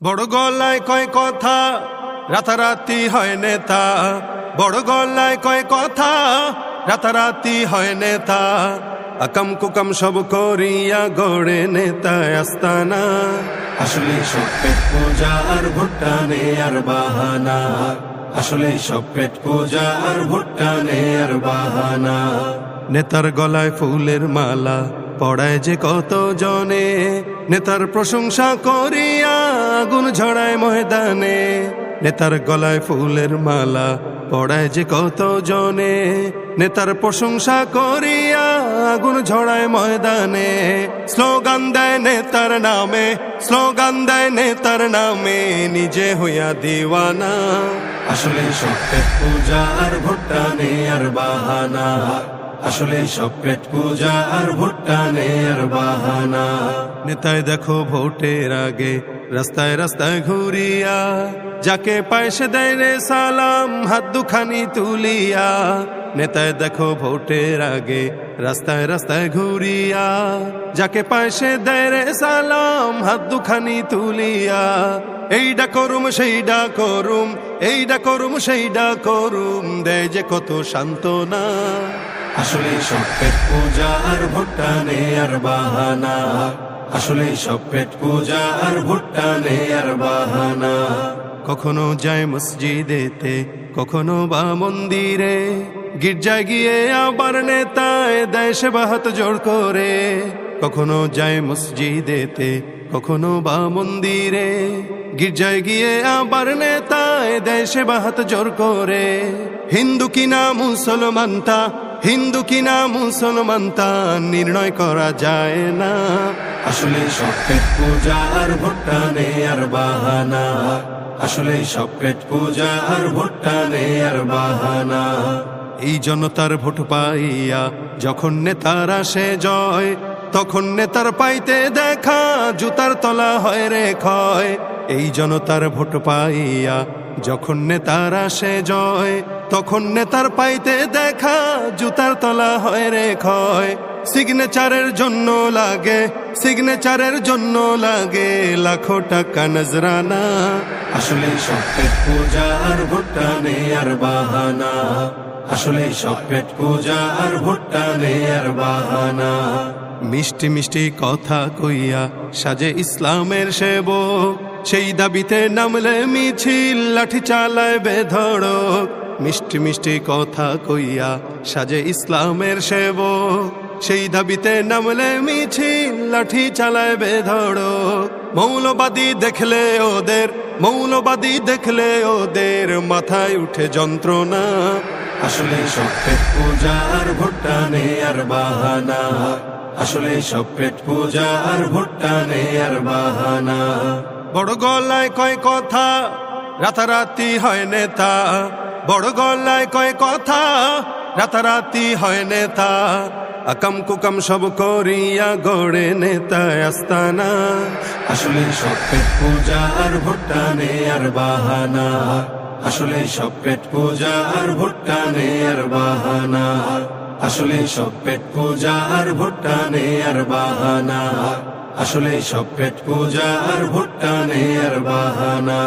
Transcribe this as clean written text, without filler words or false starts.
বড় গলায় কয় কথা, রাতারাতি হয় নেতা। বড় গলায় কয় কথা, রাতারাতি হয় নেতা। আকাম কুকাম সব করিয়া গড়ে নেতা আস্তানা। আসলে সব পেট পূজা আর ভুট্টা নে আর বাহানা। আসলে সব পেট পূজা আর ভুট্টা নে আর বাহানা। নেতার গলায় ফুলের মালা পড়ায় যে কত জনে, নেতার প্রশংসা করিয়া আগুন ঝড়ায় ময়দানে। নেতার গলায় ফুলের মালা পড়ায় যে কত জনে, নেতার প্রশংসা করিয়া আগুন ঝড়ায় ময়দানে। স্লোগান দেয় নেতার নামে, স্লোগান দেয় নেতার নামে, নিজে হইয়া দিওয়ানা। আসলে সব পেট পূজা আর ভুট্টা নে আর বাহানা। আসলে সব পেট পূজা আর ভুট্টা নে আর বাহানা। নেতায় দেখো ভোটের আগে রাস্তায় রাস্তায় ঘুরিয়া, যাকে পায় সে দেয় রে সালাম হাত দুখানি তুলিয়া। নেতায় দেখো ভোটের আগে রাস্তায় রাস্তায় ঘুরিয়া, যাকে পায় সে দেয় রে সালাম হাত দুখানি তুলিয়া। এইডা করুম সেইডা করুম, এইডা করুম সেইডা করুম, দেয় যে কত সান্ত্বনা। আসলে সব পেট পূজা আর ভুট্টা নে আর বাহানা। আসলে সব পেট পূজা আর ভুট্টা নে আর বাহানা। কখনো যায় মসজিদেতে, কখনো বা মন্দিরে, গির্জায় গিয়ে আবার নেতায় দেয় সেবা হাত জোড় করে। কখনো যায় মসজিদেতে, কখনো বা মন্দিরে, গির্জায় গিয়ে আবার নেতায় দেয় সেবা হাত জোড় করে। হিন্দু কিনা মুসলমানটা, হিন্দু কিনা মুসলমানটা নির্ণয় করা যায় না। আসলে সব পেট পূজা আর ভুট্টা নে আর বাহানা। আসলে সব পেট পূজা আর ভুট্টা নে আর বাহানা। এই জনতার ভোট পাইয়া যখন নেতার আসে জয়, তখন নেতার পাইতে দেখা জুতার তলা হয় রে ক্ষয়। এই জনতার ভোট পাইয়া যখন নেতার আসে জয়, তখন নেতার পাইতে দেখা জুতার তলা হয় রে ক্ষয়। সিগনেচারের জন্য লাগে, সিগনেচারের জন্য লাগে লাখো টাকা নজরানা। আসলে সব পেট পূজা আর ভুট্টা নে আর বাহানা। আসলে সব পেট পূজা আর ভুট্টা নে আর বাহানা। মিষ্টি মিষ্টি কথা কইয়া সাজে ইসলামের সেবক, সেই দাবিতে নামলে মিছিল লাঠি চালায় বেধড়ক। মিষ্টি মিষ্টি কথা কইয়া সাজে ইসলামের সেবক, সেই দাবিতে নামলে মিছিল লাঠি চালায় বেধড়ক। মৌলবাদী দেখলে ওদের, মৌলবাদী দেখলে ওদের মাথায় উঠে যন্ত্রণা। আসলে সব পেট পূজা আর ভুট্টা নে আর বাহানা। আসলে সব পেট পূজা আর ভুট্টা নে আর বাহানা। বড় গলায় কয় কথা, রাতারাতি হয় নেতা। বড় গলায় কয় কথা, রাতারাতি হয় নেতা। আকাম কুকাম সব করিয়া গড়ে নেতা আস্তানা। আসলে সব পেট পূজা আর ভুট্টা নে আর বাহানা। আসলে সব পেট পূজা আর ভুট্টা নে আর বাহানা। আসলে সব পেট পূজা আর ভুট্টা নে আর বাহানা। আসলে সব পেট পূজা আর ভুট্টা নে আর বাহানা।